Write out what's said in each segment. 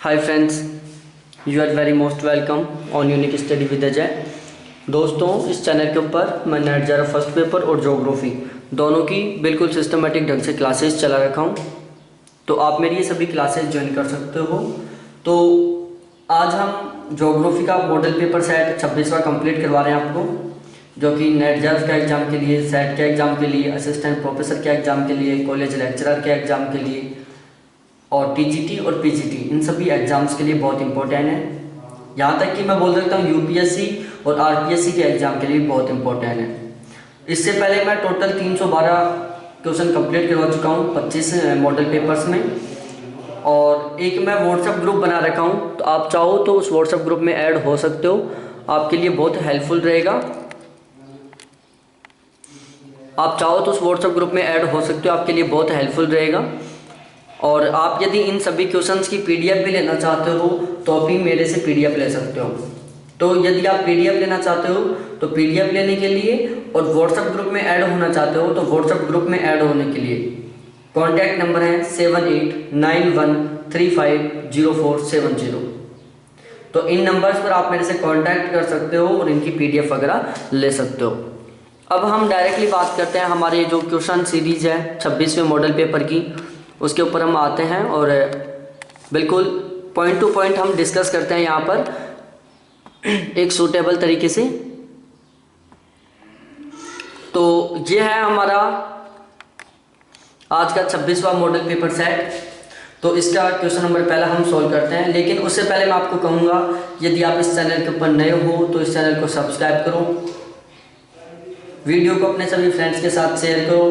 Hi friends, you are very most welcome on Unique Study with Ajay. दोस्तों, इस channel के ऊपर मैं नेट ज़रा फर्स्ट पेपर और ज्योग्राफी दोनों की बिल्कुल सिस्टमेटिक ढंग से क्लासेस चला रखा हूँ, तो आप मेरी ये सभी क्लासेस ज्वाइन कर सकते हो। तो आज हम ज्योग्राफी का मॉडल पेपर सेट 26वां कंप्लीट करवा रहे हैं आपको, जो कि नेट जर्फ के एग्ज़ाम के लिए, सेट के एग्ज़ाम के लिए, असिस्टेंट प्रोफेसर के एग्ज़ाम के लिए, कॉलेज लेक्चरर के एग्ज़ाम के लिए और टीजीटी और पीजीटी इन सभी एग्ज़ाम्स के लिए बहुत इंपॉर्टेंट है। यहाँ तक कि मैं बोल सकता हूँ यूपीएससी और आरपीएससी के एग्ज़ाम के लिए बहुत इंपॉर्टेंट है। इससे पहले मैं टोटल 312 क्वेश्चन कंप्लीट करवा चुका हूँ 25 मॉडल पेपर्स में, और एक मैं व्हाट्सएप ग्रुप बना रखा हूँ, तो आप चाहो तो उस व्हाट्सएप ग्रुप में ऐड हो सकते हो, आपके लिए बहुत हेल्पफुल रहेगा। आप चाहो तो उस व्हाट्सएप ग्रुप में ऐड हो सकते हो, आपके लिए बहुत हेल्पफुल रहेगा। और आप यदि इन सभी क्वेश्चंस की पीडीएफ भी लेना चाहते हो तो भी मेरे से पीडीएफ ले सकते हो। तो यदि आप पीडीएफ लेना चाहते हो तो पीडीएफ लेने के लिए और व्हाट्सएप ग्रुप में ऐड होना चाहते हो तो व्हाट्सएप ग्रुप में ऐड होने के लिए कॉन्टैक्ट नंबर है 7891350470। तो इन नंबर्स पर आप मेरे से कॉन्टैक्ट कर सकते हो और इनकी पीडीएफ वगैरह ले सकते हो। अब हम डायरेक्टली बात करते हैं हमारे जो क्वेश्चन सीरीज है 26वें मॉडल पेपर की, उसके ऊपर हम आते हैं और बिल्कुल पॉइंट टू पॉइंट हम डिस्कस करते हैं यहाँ पर एक सूटेबल तरीके से। तो ये है हमारा आज का 26वां मॉडल पेपर सेट। तो इसका क्वेश्चन नंबर पहला हम सॉल्व करते हैं, लेकिन उससे पहले मैं आपको कहूँगा यदि आप इस चैनल के ऊपर नए हो तो इस चैनल को सब्सक्राइब करो, वीडियो को अपने सभी फ्रेंड्स के साथ शेयर करो,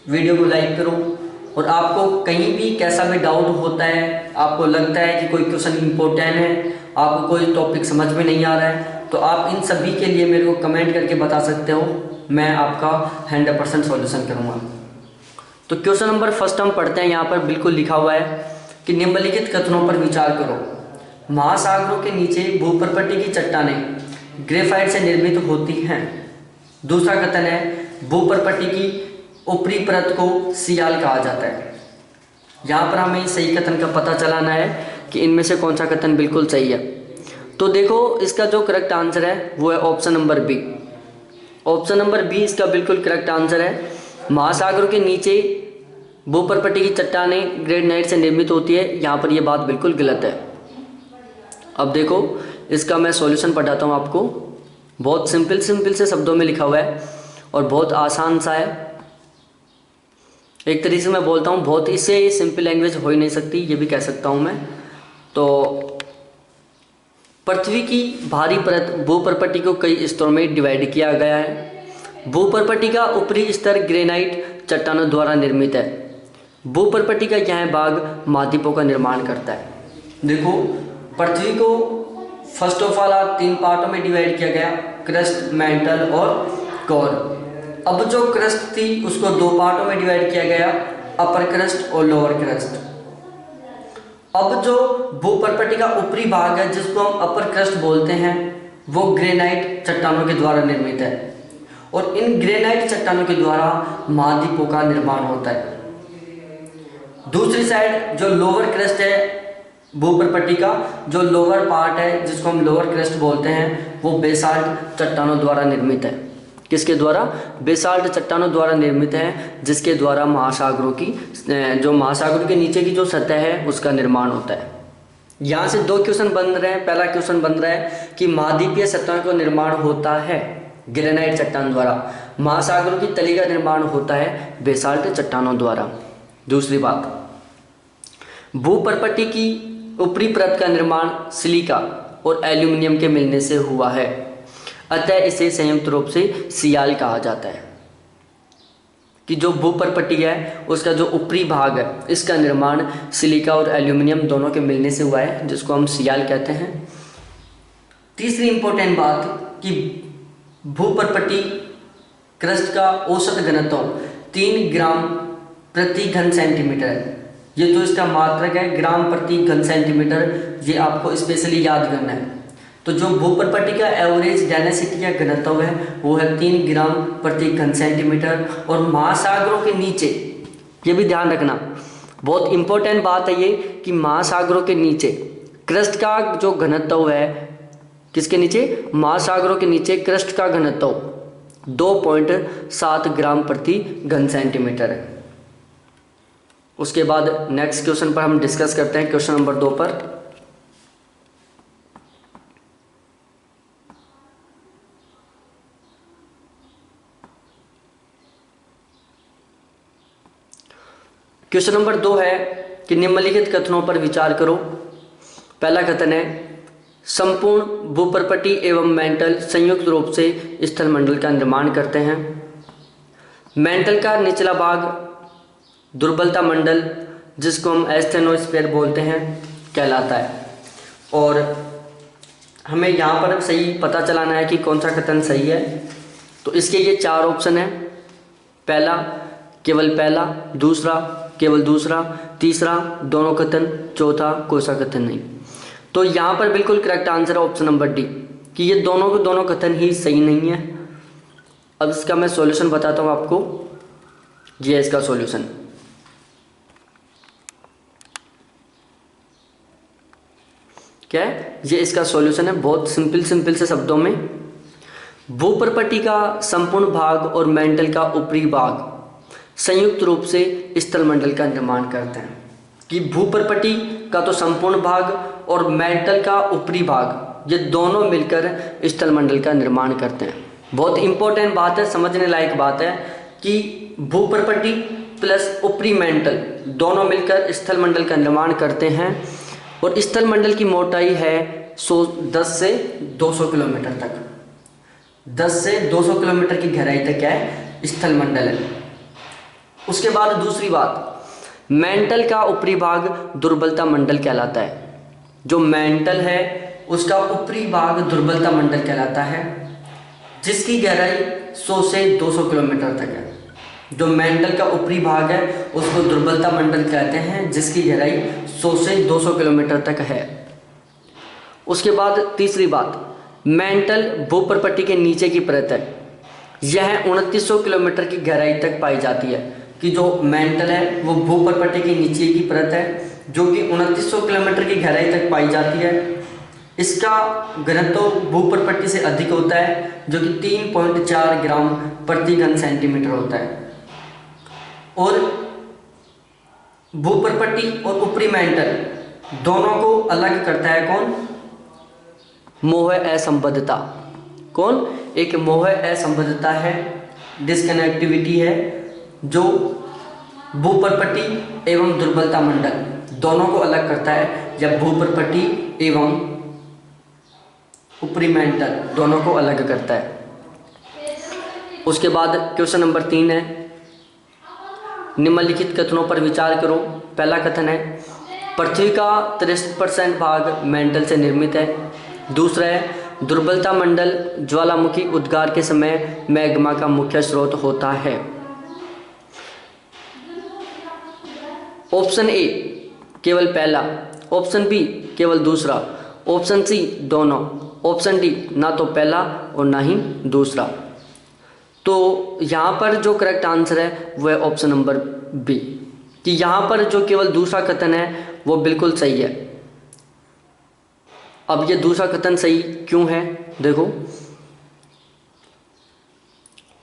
वीडियो को लाइक करो। और आपको कहीं भी कैसा भी डाउट होता है, आपको लगता है कि कोई क्वेश्चन इंपॉर्टेंट है, आपको कोई टॉपिक समझ में नहीं आ रहा है, तो आप इन सभी के लिए मेरे को कमेंट करके बता सकते हो, मैं आपका 100% सॉल्यूशन करूँगा। तो क्वेश्चन नंबर फर्स्ट हम पढ़ते हैं। यहाँ पर बिल्कुल लिखा हुआ है कि निम्नलिखित कथनों पर विचार करो। महासागरों के नीचे भूपर्पटी की चट्टानें ग्रेफाइट से निर्मित होती हैं। दूसरा कथन है भूपर्पटी की ऊपरी परत को सियाल कहा जाता है। यहाँ पर हमें सही कथन का पता चलाना है कि इनमें से कौन सा कथन बिल्कुल सही है। तो देखो, इसका जो करेक्ट आंसर है वो है option number b. Option number b इसका बिल्कुल करेक्ट आंसर है। महासागरों के नीचे भूपर्पटी की चट्टानें ग्रेनाइट से निर्मित होती है, यहाँ पर ये बात बिल्कुल गलत है। अब देखो, इसका मैं सॉल्यूशन पढ़ाता हूँ आपको। बहुत सिंपल से शब्दों में लिखा हुआ है और बहुत आसान सा है। एक तरीके से मैं बोलता हूँ, बहुत इससे सिंपल लैंग्वेज हो ही नहीं सकती, ये भी कह सकता हूँ मैं। तो पृथ्वी की भारी परत भूपर्पटी को कई स्तरों में डिवाइड किया गया है। भूपर्पटी का ऊपरी स्तर ग्रेनाइट चट्टानों द्वारा निर्मित है। भूपर्पटी का यह भाग महाद्वीपों का निर्माण करता है। देखो, पृथ्वी को फर्स्ट ऑफ ऑल 3 पार्टों में डिवाइड किया गया, क्रस्ट, मैंटल और कोर। अब जो क्रस्ट थी उसको 2 पार्टों में डिवाइड किया गया, अपर क्रस्ट और लोअर क्रस्ट। अब जो भूपर्पटी का ऊपरी भाग है जिसको हम अपर क्रस्ट बोलते हैं, वो ग्रेनाइट चट्टानों के द्वारा निर्मित है, और इन ग्रेनाइट चट्टानों के द्वारा महाद्वीपों का निर्माण होता है। दूसरी साइड जो लोअर क्रस्ट है भूपर्पटी का, जो लोअर पार्ट है जिसको हम लोअर क्रस्ट बोलते हैं, वो बेसाल्ट चट्टानों द्वारा निर्मित है। किसके द्वारा? बेसाल्ट चट्टानों द्वारा निर्मित है, जिसके द्वारा महासागरों की जो महासागरों के नीचे की जो सतह है उसका निर्माण होता है। यहाँ से 2 क्वेश्चन बन रहे हैं। पहला क्वेश्चन बन रहा है कि महाद्वीपीय सतह का निर्माण होता है ग्रेनाइट चट्टान द्वारा, महासागरों की तली का निर्माण होता है बेसाल्ट चट्टानों द्वारा। दूसरी बात, भूपर्पटी की ऊपरी परत का निर्माण सिलिका और एल्यूमिनियम के मिलने से हुआ है, अतः इसे संयुक्त रूप से सियाल कहा जाता है। कि जो भूपर्पटी है उसका जो ऊपरी भाग है इसका निर्माण सिलिका और एल्यूमिनियम दोनों के मिलने से हुआ है, जिसको हम सियाल कहते हैं। तीसरी इंपॉर्टेंट बात कि भूपर्पटी क्रस्ट का औसत घनत्व 3 ग्राम प्रति घन सेंटीमीटर है। ये जो इसका मात्रक है ग्राम प्रति घन सेंटीमीटर, ये आपको स्पेशली याद करना है। तो जो भूपर्पटी का एवरेज डेंसिटी या घनत्व है वो है 3 ग्राम प्रति घन सेंटीमीटर। और महासागरों के नीचे, ये भी ध्यान रखना, बहुत इंपॉर्टेंट बात है ये कि महासागरों के नीचे क्रस्ट का जो घनत्व है, किसके नीचे, महासागरों के नीचे क्रस्ट का घनत्व 2.7 ग्राम प्रति घन सेंटीमीटर है। उसके बाद नेक्स्ट क्वेश्चन पर हम डिस्कस करते हैं, क्वेश्चन नंबर 2 पर। क्वेश्चन नंबर 2 है कि निम्नलिखित कथनों पर विचार करो। पहला कथन है, संपूर्ण भूपर्पटी एवं मेंटल संयुक्त रूप से स्थलमंडल का निर्माण करते हैं। मेंटल का निचला भाग दुर्बलता मंडल, जिसको हम एस्थेनोस्फीयर बोलते हैं, कहलाता है। और हमें यहाँ पर सही पता चलाना है कि कौन सा कथन सही है। तो इसके ये 4 ऑप्शन है। पहला, केवल पहला, दूसरा, केवल दूसरा, तीसरा, दोनों कथन, चौथा, कोई सा कथन नहीं। तो यहाँ पर बिल्कुल करेक्ट आंसर है ऑप्शन नंबर डी, कि ये दोनों के दोनों कथन ही सही नहीं है। अब इसका मैं सॉल्यूशन बताता हूँ आपको। ये है इसका सॉल्यूशन। क्या है ये? इसका सॉल्यूशन है बहुत सिंपल से शब्दों में। भूपर्पटी का संपूर्ण भाग और मेंटल का ऊपरी भाग संयुक्त रूप से स्थलमंडल का निर्माण करते हैं। कि भूपर्पटी का तो संपूर्ण भाग और मेंटल का ऊपरी भाग, ये दोनों मिलकर स्थलमंडल का निर्माण करते हैं। बहुत इंपॉर्टेंट बात है, समझने लायक बात है कि भूपर्पटी प्लस ऊपरी मेंटल दोनों मिलकर स्थलमंडल का निर्माण करते हैं। और स्थलमंडल की मोटाई है 10 से 200 किलोमीटर तक। 10 से 200 किलोमीटर की गहराई तक क्या है? स्थलमंडल है। उसके बाद दूसरी बात, मेंटल का ऊपरी भाग दुर्बलता मंडल कहलाता है। जो मेंटल है उसका ऊपरी भाग दुर्बलता मंडल कहलाता है, जिसकी गहराई 100 से 200 किलोमीटर तक है। जो मेंटल का ऊपरी भाग है उसको दुर्बलता मंडल कहते हैं, जिसकी गहराई 100 से 200 किलोमीटर तक है। उसके बाद तीसरी बात, मेंटल भूपर्पटी के नीचे की परत है। यह 2900 किलोमीटर की गहराई तक पाई जाती है। कि जो मेंटल है वो भूपर्पटी के नीचे की परत है, जो कि 2900 किलोमीटर की गहराई तक पाई जाती है। इसका घनत्व भूपर्पटी से अधिक होता है, जो कि 3.4 ग्राम प्रति घन सेंटीमीटर होता है। और भूपर्पटी और ऊपरी मेंटल दोनों को अलग करता है कौन? मोह असंबद्धता। कौन? एक मोह असंबद्धता है, डिस्कनेक्टिविटी है, जो भूपर्पटी एवं दुर्बलता मंडल दोनों को अलग करता है, या भूपर्पटी एवं ऊपरी मेंटल दोनों को अलग करता है। उसके बाद क्वेश्चन नंबर 3 है, निम्नलिखित कथनों पर विचार करो। पहला कथन है, पृथ्वी का 63% भाग मेंटल से निर्मित है। दूसरा है, दुर्बलता मंडल ज्वालामुखी उद्गार के समय मैग्मा का मुख्य स्रोत होता है। ऑप्शन ए केवल पहला, ऑप्शन बी केवल दूसरा, ऑप्शन सी दोनों, ऑप्शन डी ना तो पहला और ना ही दूसरा। तो यहाँ पर जो करेक्ट आंसर है वो है ऑप्शन नंबर बी, कि यहाँ पर जो केवल दूसरा कथन है वो बिल्कुल सही है। अब ये दूसरा कथन सही क्यों है? देखो,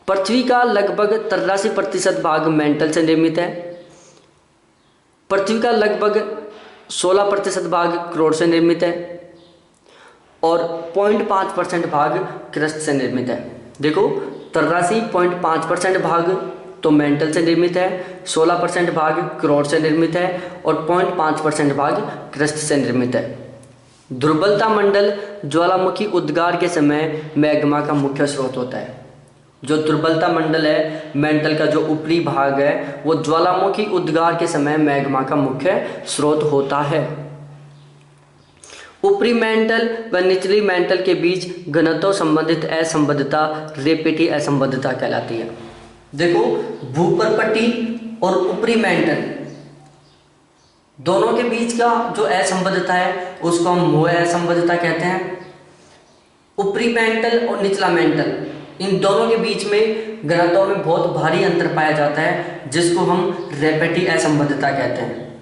पृथ्वी का लगभग 83% भाग मेंटल से निर्मित है। पृथ्वी का लगभग 16% भाग क्रोड से निर्मित है और 0.5% भाग क्रस्ट से निर्मित है। देखो, 83.5% भाग तो मेंटल से निर्मित है, 16% भाग क्रोड से निर्मित है और 0.5% भाग क्रस्ट से निर्मित है। दुर्बलता मंडल ज्वालामुखी उद्गार के समय मैग्मा का मुख्य स्रोत होता है। जो दुर्बलता मंडल है, मेंटल का जो ऊपरी भाग है, वो ज्वालामुखी उद्गार के समय मैग्मा का मुख्य स्रोत होता है। ऊपरी मेंटल व निचली मेंटल के बीच घनत्व संबंधित असंबद्धता रेपेटी असंबद्धता कहलाती है। देखो, भूपर्पटी और ऊपरी मेंटल दोनों के बीच का जो असंबद्धता है उसको हम मोह असंबद्धता कहते हैं। ऊपरी मेंटल और निचला मेंटल इन दोनों के बीच में घनत्व में बहुत भारी अंतर पाया जाता है, जिसको हम रेपेटी असंबद्धता कहते हैं।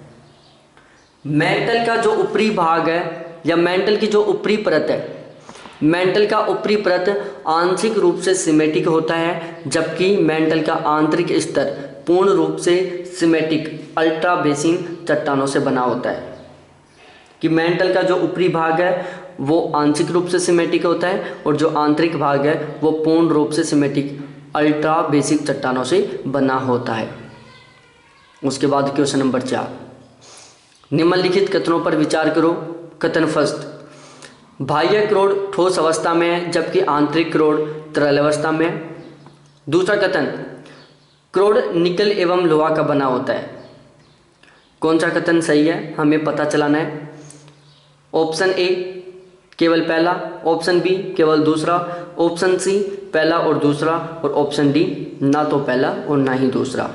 मेंटल का जो ऊपरी भाग है या मेंटल की जो ऊपरी परत है, मेंटल का ऊपरी परत आंशिक रूप से सिमेटिक होता है, जबकि मेंटल का आंतरिक स्तर पूर्ण रूप से सिमेटिक अल्ट्रा बेसिन चट्टानों से बना होता है। कि मेंटल का जो ऊपरी भाग है वो आंशिक रूप से सिमेटिक होता है और जो आंतरिक भाग है वो पूर्ण रूप से सिमेटिक अल्ट्रा बेसिक चट्टानों से बना होता है। उसके बाद क्वेश्चन नंबर 4, निम्नलिखित कथनों पर विचार करो। कथन फर्स्ट, बाह्य क्रोड ठोस अवस्था में है जबकि आंतरिक क्रोड तरल अवस्था में है। दूसरा कथन, क्रोड निकल एवं लोहा का बना होता है। कौन सा कथन सही है हमें पता चलाना है। ऑप्शन ए केवल पहला, ऑप्शन बी केवल दूसरा, ऑप्शन सी पहला और दूसरा, और ऑप्शन डी ना तो पहला और ना ही दूसरा।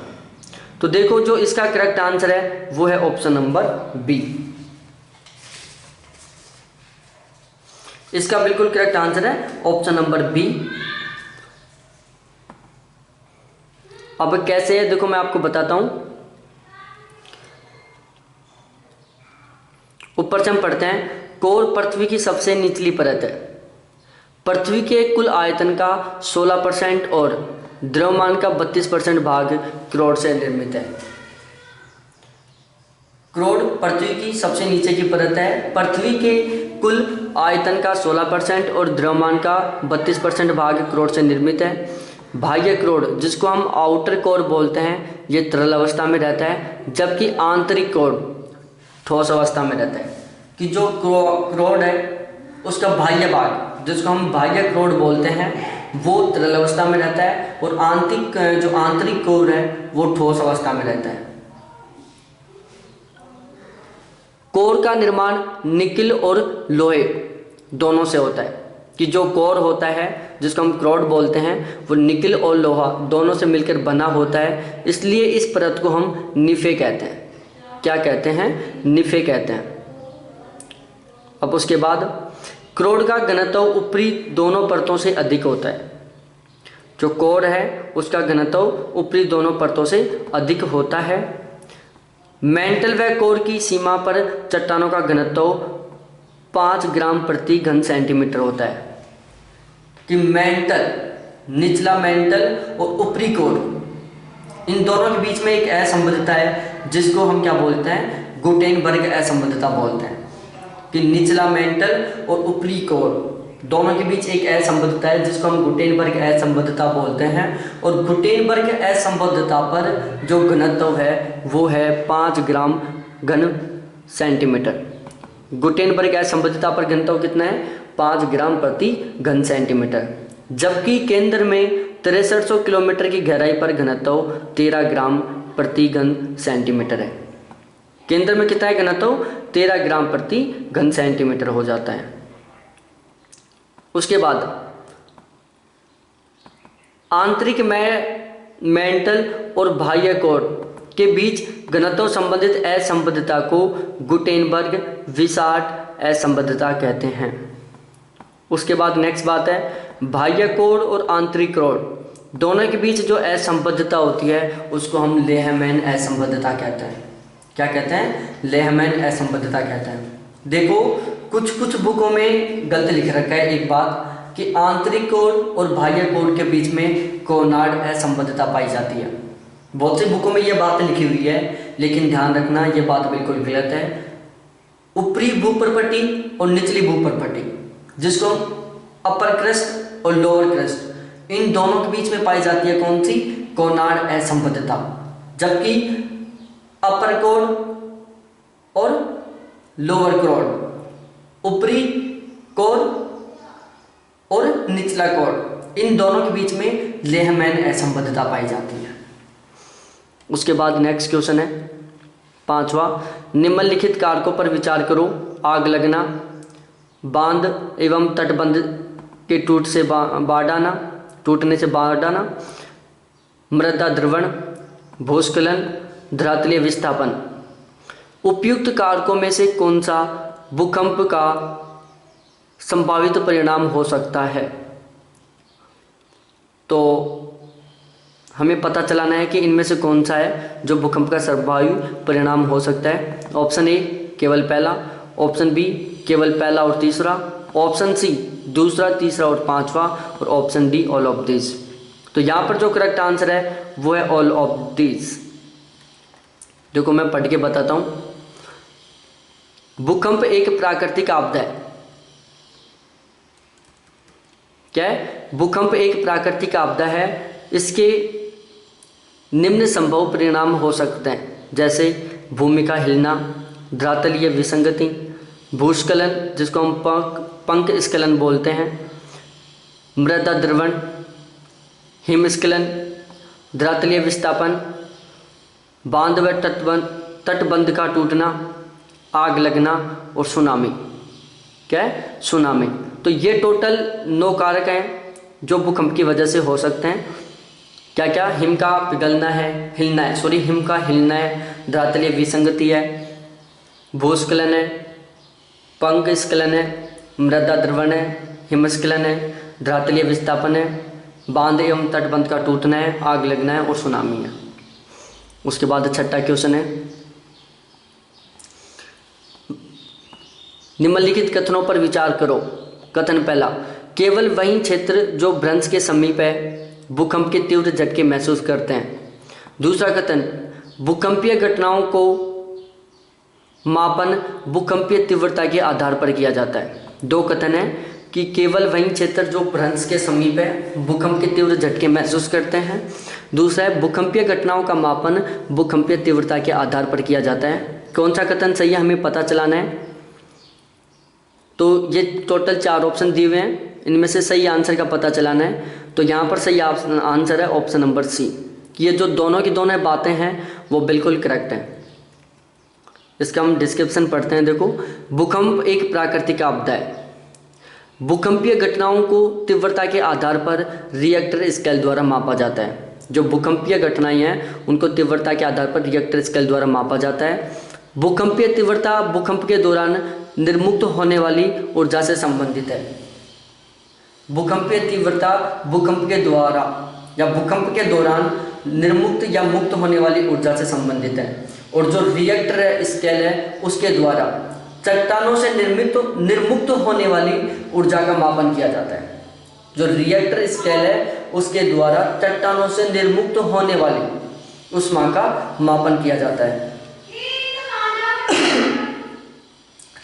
तो देखो जो इसका करेक्ट आंसर है वो है ऑप्शन नंबर बी। इसका बिल्कुल करेक्ट आंसर है ऑप्शन नंबर बी। अब कैसे है देखो मैं आपको बताता हूं। ऊपर से हम पढ़ते हैं, कोर पृथ्वी की सबसे निचली परत है। पृथ्वी के कुल आयतन का 16% और द्रव्यमान का 32% भाग क्रोड से निर्मित है। क्रोड पृथ्वी की सबसे नीचे की परत है। पृथ्वी के कुल आयतन का 16% और द्रव्यमान का 32% भाग क्रोड से निर्मित है। बाह्य क्रोड जिसको हम आउटर कोर बोलते हैं ये तरल अवस्था में रहता है, जबकि आंतरिक कोर ठोस अवस्था में रहता है। कि जो क्रोड है उसका बाह्य भाग जिसको हम बाह्य क्रोड बोलते हैं वो तरल अवस्था में रहता है और आंतरिक कोर है वो ठोस अवस्था में रहता है। कोर का निर्माण निकिल और लोहे दोनों से होता है। कि जो कोर होता है जिसको हम क्रोड बोलते हैं वो निकिल और लोहा दोनों से मिलकर बना होता है, इसलिए इस परत को हम निफे कहते हैं। क्या कहते हैं? निफे कहते हैं। अब उसके बाद क्रोड का घनत्व ऊपरी दोनों परतों से अधिक होता है। जो कोर है उसका घनत्व ऊपरी दोनों परतों से अधिक होता है। मेंटल व कोर की सीमा पर चट्टानों का घनत्व 5 ग्राम प्रति घन सेंटीमीटर होता है। कि मेंटल, निचला मेंटल और ऊपरी कोर इन दोनों के बीच में एक असंबद्धता है जिसको हम क्या बोलते हैं? गुटेनबर्ग असंबद्धता बोलते हैं। कि निचला मेंटल और ऊपरी कोर दोनों के बीच एक असंबद्धता है जिसको हम गुटेनबर्ग असंबद्धता बोलते हैं। और गुटेनबर्ग असंबद्धता पर जो घनत्व है वो है 5 ग्राम घन सेंटीमीटर। गुटेनबर्ग असंबद्धता पर घनत्व कितना है? 5 ग्राम प्रति घन सेंटीमीटर। जबकि केंद्र में 6300 किलोमीटर की गहराई पर घनत्व 13 ग्राम प्रति घन सेंटीमीटर है। केंद्र में कितना है घनत्व? 13 ग्राम प्रति घन सेंटीमीटर हो जाता है। उसके बाद आंतरिक मेंटल और बाह्य कोर के बीच घनत्व संबंधित असंबद्धता को गुटेनबर्ग विसार्ट असंबद्धता कहते हैं। उसके बाद नेक्स्ट बात है, बाह्य कोर और आंतरिक कोर दोनों के बीच जो असंबद्धता होती है उसको हम लेहमैन असंबद्धता कहते हैं। क्या कहते हैं? लेहमैन असंबद्धता कहते हैं। देखो कुछ बुकों में गलत लिख रखा है एक बात कि आंतरिक कोर और बाह्य कोर के बीच में कोनार्ड असंबद्धता पाई जाती है। बहुत सी बुकों में ये बात लिखी हुई है, लेकिन ध्यान रखना ये बात बिल्कुल गलत है। ऊपरी भूप्रपट्टी और निचली भूप्रपट्टी जिसको अपर क्रस्ट और लोअर क्रस्ट इन दोनों के बीच में पाई जाती है कौन सी? कोनार्ड असंबद्धता। जबकि अपर कोर और लोअर कोर, ऊपरी कोर और निचला कोर इन दोनों के बीच में लेहमैन असंबद्धता पाई जाती है। उसके बाद नेक्स्ट क्वेश्चन है 5वां, निम्नलिखित कारकों पर विचार करो। आग लगना, बांध एवं तटबंध के टूटने से बाढ़ आना, मृदा द्रवण, भूस्खलन, धरातलीय विस्थापन। उपयुक्त कारकों में से कौन सा भूकंप का संभावित परिणाम हो सकता है? तो हमें पता चलाना है कि इनमें से कौन सा है जो भूकंप का संभावित परिणाम हो सकता है। ऑप्शन ए केवल पहला, ऑप्शन बी केवल पहला और तीसरा, ऑप्शन सी दूसरा, तीसरा और पांचवा, और option D all of this. तो यहाँ पर जो करेक्ट आंसर है वो है ऑल ऑफ दिस। देखो मैं पढ़ के बताता हूँ। भूकंप एक प्राकृतिक आपदा है। क्या है? भूकंप एक प्राकृतिक आपदा है। इसके निम्न संभव परिणाम हो सकते हैं, जैसे भूमि का हिलना, धरातलीय विसंगति, भूस्खलन जिसको हम पंख स्खलन बोलते हैं, मृदा द्रवण, हिमस्खलन, धरातलीय विस्थापन, बांध व तटबंध का टूटना, आग लगना और सुनामी। क्या है? सुनामी। तो ये टोटल 9 कारक हैं जो भूकंप की वजह से हो सकते हैं। क्या क्या? हिम का पिघलना है, हिलना है, सॉरी हिम का हिलना है, धरातलीय विसंगति है, भूस्खलन है, पंख स्खलन है, मृदा द्रवण है, हिमस्खलन है, धरातलीय विस्थापन है, बांध एवं तटबंध का टूटना है, आग लगना है और सुनामी है। उसके बाद छठा क्वेश्चन है, निम्नलिखित कथनों पर विचार करो। कथन पहला, केवल वही क्षेत्र जो भ्रंश के समीप है भूकंप के तीव्र झटके महसूस करते हैं। दूसरा कथन, भूकंपीय घटनाओं को मापन भूकंपीय तीव्रता के आधार पर किया जाता है। 2 कथन है कि केवल वही क्षेत्र जो भ्रंश के समीप है भूकंप के तीव्र झटके महसूस करते हैं। दूसरा है, भूकंपीय घटनाओं का मापन भूकंपीय तीव्रता के आधार पर किया जाता है। कौन सा कथन सही है हमें पता चलाना है। तो ये टोटल 4 ऑप्शन दिए हुए हैं, इनमें से सही आंसर का पता चलाना है। तो यहाँ पर सही आंसर है ऑप्शन नंबर सी। ये जो दोनों की दोनों बातें हैं वो बिल्कुल करेक्ट हैं। इसका हम डिस्क्रिप्शन पढ़ते हैं। देखो, भूकंप एक प्राकृतिक आपदा है। भूकंपीय घटनाओं को तीव्रता के आधार पर रिएक्टर स्केल द्वारा मापा जाता है। जो भूकंपीय घटनाएं हैं उनको तीव्रता के आधार पर रिएक्टर स्केल द्वारा मापा जाता है। भूकंपीय तीव्रता भूकंप के दौरान निर्मुक्त होने वाली ऊर्जा से संबंधित है। भूकंपीय तीव्रता भूकंप के द्वारा या भूकंप के दौरान निर्मुक्त या मुक्त होने वाली ऊर्जा से संबंधित है। और जो रिएक्टर स्केल है उसके द्वारा चट्टानों से निर्मुक्त होने वाली ऊर्जा का मापन किया जाता है। जो रिएक्टर स्केल है उसके द्वारा चट्टानों से निर्मुक्त होने वाली ऊष्मा का मापन किया जाता है।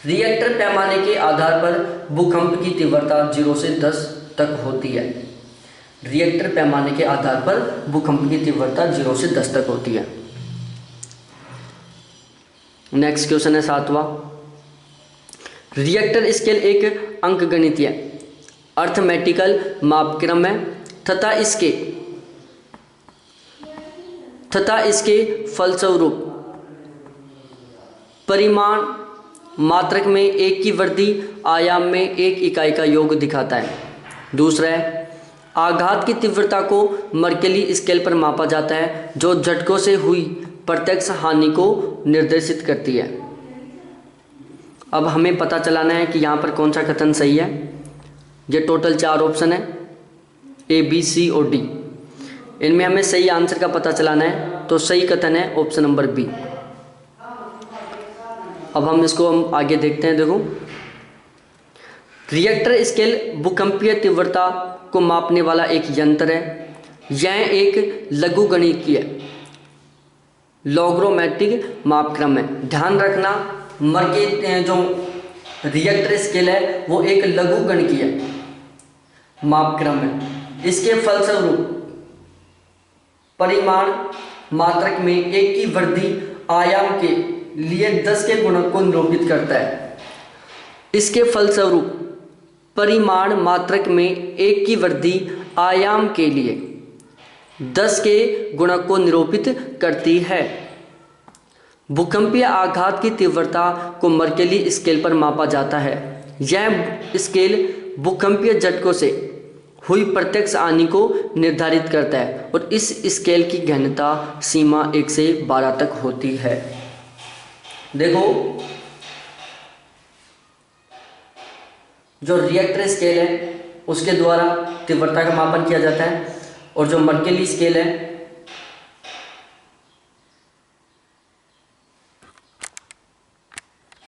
रिएक्टर पैमाने के आधार पर भूकंप की तीव्रता 0 से 10 तक होती है। रिएक्टर पैमाने के आधार पर भूकंप की तीव्रता 0 से 10 तक होती है। नेक्स्ट क्वेश्चन है 7वां। रिएक्टर स्केल एक अंकगणितीय अर्थमेटिकल मापक्रम है तथा इसके फलस्वरूप परिमाण मात्रक में 1 की वृद्धि, आयाम में 1 इकाई का योग दिखाता है। दूसरा है, आघात की तीव्रता को मर्केली स्केल पर मापा जाता है जो झटकों से हुई प्रत्यक्ष हानि को निर्देशित करती है। अब हमें पता चलाना है कि यहाँ पर कौन सा कथन सही है। ये टोटल 4 ऑप्शन है, ए, बी, सी और डी। इनमें हमें सही आंसर का पता चलाना है। तो सही कथन है ऑप्शन नंबर बी। अब हम इसको आगे देखते हैं। देखो, रिएक्टर स्केल भूकंपीय तीव्रता को मापने वाला एक यंत्र है। यह एक लघुगणकीय लॉगरिथमिक मापक्रम है। ध्यान रखना, जो रिएक्टर स्केल है वो एक लघुगणकीय मापक्रम है। इसके फलस्वरूप परिमाण मात्रक में 1 की वृद्धि आयाम के लिए 10 के गुणक को निरूपित करता है। इसके फलस्वरूप परिमाण मात्रक में 1 की वृद्धि आयाम के लिए 10 के गुणक को निरूपित करती है। भूकंपीय आघात की तीव्रता को मर्केली स्केल पर मापा जाता है। यह स्केल भूकंपीय झटकों से हुई प्रत्यक्ष हानि को निर्धारित करता है और इस स्केल की गहनता सीमा 1 से 12 तक होती है। देखो, जो रिएक्टर स्केल है उसके द्वारा तीव्रता का मापन किया जाता है और जो मर्केली स्केल है